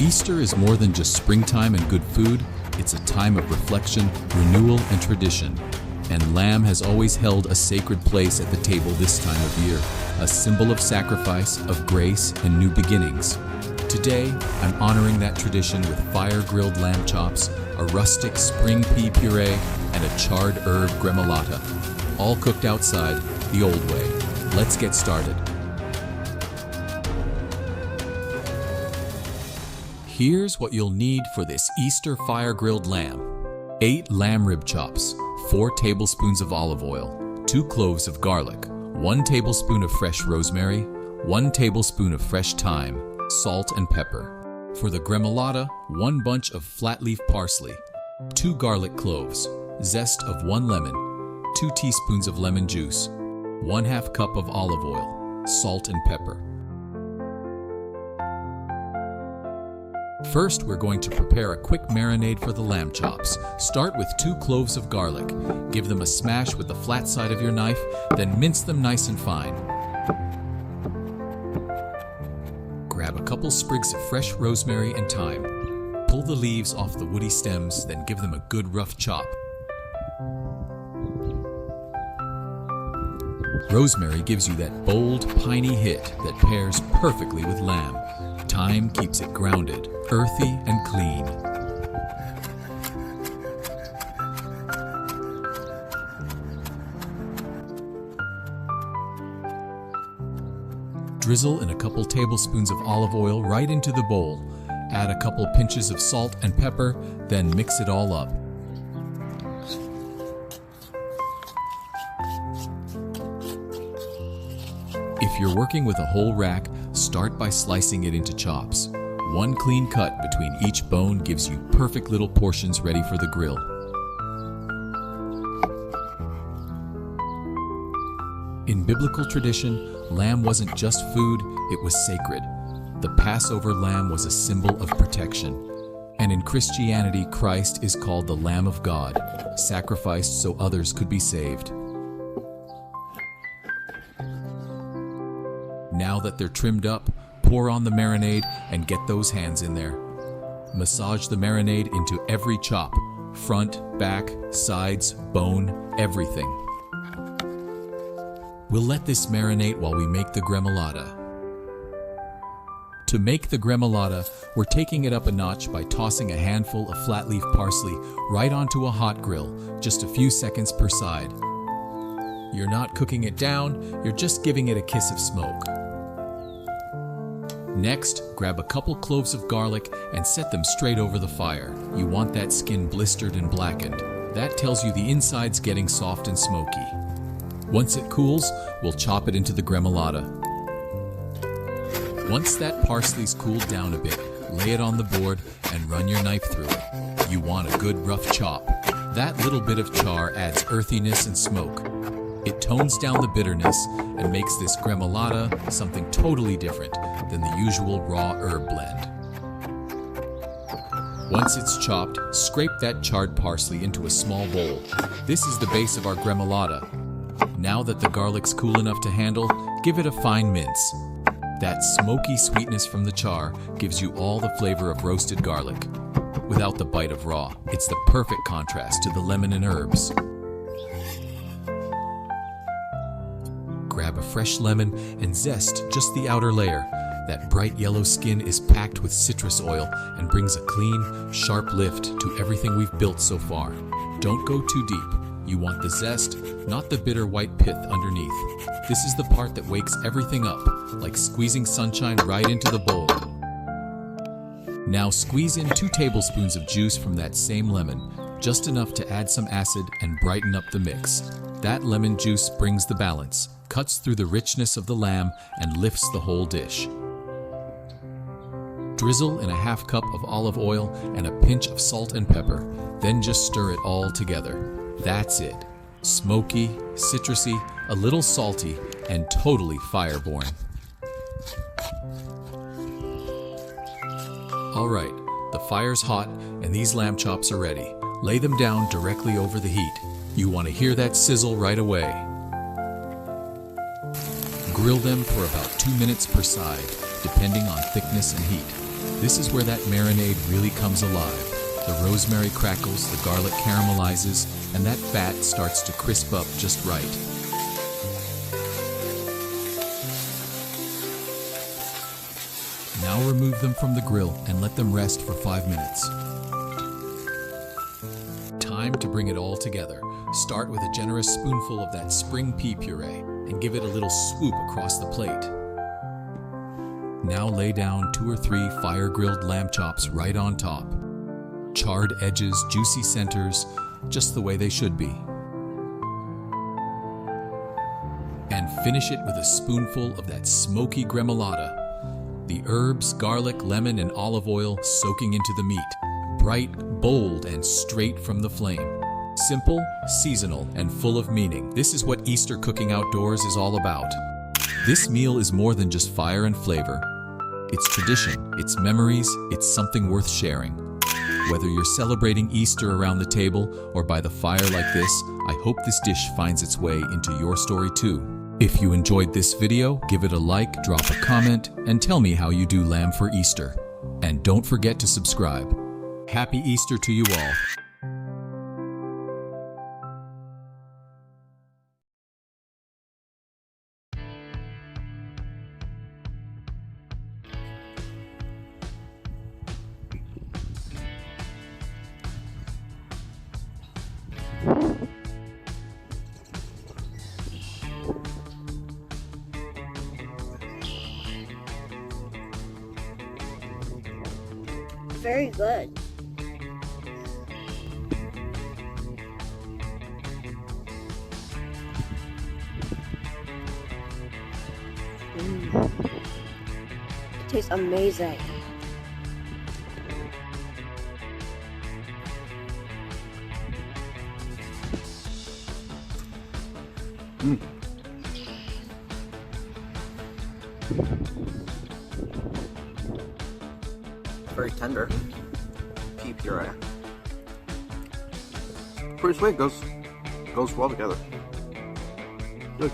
Easter is more than just springtime and good food. It's a time of reflection, renewal, and tradition. And lamb has always held a sacred place at the table this time of year, a symbol of sacrifice, of grace, and new beginnings. Today, I'm honoring that tradition with fire-grilled lamb chops, a rustic spring pea puree, and a charred herb gremolata, all cooked outside the old way. Let's get started. Here's what you'll need for this Easter fire-grilled lamb. 8 lamb rib chops, 4 tablespoons of olive oil, 2 cloves of garlic, 1 tablespoon of fresh rosemary, 1 tablespoon of fresh thyme, salt and pepper. For the gremolata, 1 bunch of flat leaf parsley, 2 garlic cloves, zest of 1 lemon, 2 teaspoons of lemon juice, 1/2 cup of olive oil, salt and pepper. First, we're going to prepare a quick marinade for the lamb chops. Start with 2 cloves of garlic. Give them a smash with the flat side of your knife, then mince them nice and fine. Grab a couple sprigs of fresh rosemary and thyme. Pull the leaves off the woody stems, then give them a good rough chop. Rosemary gives you that bold, piney hit that pairs perfectly with lamb. Thyme keeps it grounded, earthy, and clean. Drizzle in a couple tablespoons of olive oil right into the bowl. Add a couple pinches of salt and pepper, then mix it all up. If you're working with a whole rack, start by slicing it into chops. 1 clean cut between each bone gives you perfect little portions ready for the grill. In biblical tradition, lamb wasn't just food, it was sacred. The Passover lamb was a symbol of protection. And in Christianity, Christ is called the Lamb of God, sacrificed so others could be saved. Now that they're trimmed up, pour on the marinade and get those hands in there. Massage the marinade into every chop, front, back, sides, bone, everything. We'll let this marinate while we make the gremolata. To make the gremolata, we're taking it up a notch by tossing a handful of flat leaf parsley right onto a hot grill, just a few seconds per side. You're not cooking it down, you're just giving it a kiss of smoke. Next, grab a couple cloves of garlic and set them straight over the fire. You want that skin blistered and blackened. That tells you the inside's getting soft and smoky. Once it cools, we'll chop it into the gremolata. Once that parsley's cooled down a bit, lay it on the board and run your knife through it. You want a good rough chop. That little bit of char adds earthiness and smoke. It tones down the bitterness and makes this gremolata something totally different than the usual raw herb blend. Once it's chopped, scrape that charred parsley into a small bowl. This is the base of our gremolata. Now that the garlic's cool enough to handle, give it a fine mince. That smoky sweetness from the char gives you all the flavor of roasted garlic. Without the bite of raw, it's the perfect contrast to the lemon and herbs. Grab a fresh lemon and zest just the outer layer. That bright yellow skin is packed with citrus oil and brings a clean, sharp lift to everything we've built so far. Don't go too deep. You want the zest, not the bitter white pith underneath. This is the part that wakes everything up, like squeezing sunshine right into the bowl. Now squeeze in 2 tablespoons of juice from that same lemon, just enough to add some acid and brighten up the mix. That lemon juice brings the balance, cuts through the richness of the lamb, and lifts the whole dish. Drizzle in a 1/2 cup of olive oil and a pinch of salt and pepper, then just stir it all together. That's it. Smoky, citrusy, a little salty, and totally fire-born. All right, the fire's hot and these lamb chops are ready. Lay them down directly over the heat. You want to hear that sizzle right away. Grill them for about 2 minutes per side. depending on thickness and heat. This is where that marinade really comes alive. The rosemary crackles, the garlic caramelizes, and that fat starts to crisp up just right. Now remove them from the grill and let them rest for 5 minutes. Time to bring it all together. Start with a generous spoonful of that spring pea puree and give it a little swoop across the plate. Now lay down 2 or 3 fire-grilled lamb chops right on top. Charred edges, juicy centers, just the way they should be. And finish it with a spoonful of that smoky gremolata. The herbs, garlic, lemon, and olive oil soaking into the meat. Bright, bold, and straight from the flame. Simple, seasonal, and full of meaning. This is what Easter cooking outdoors is all about. This meal is more than just fire and flavor. It's tradition, it's memories, it's something worth sharing. Whether you're celebrating Easter around the table or by the fire like this, I hope this dish finds its way into your story too. If you enjoyed this video, give it a like, drop a comment, and tell me how you do lamb for Easter. And don't forget to subscribe. Happy Easter to you all. Very good. It tastes amazing. Very tender. Pea puree. Pretty sweet. Goes well together. Good.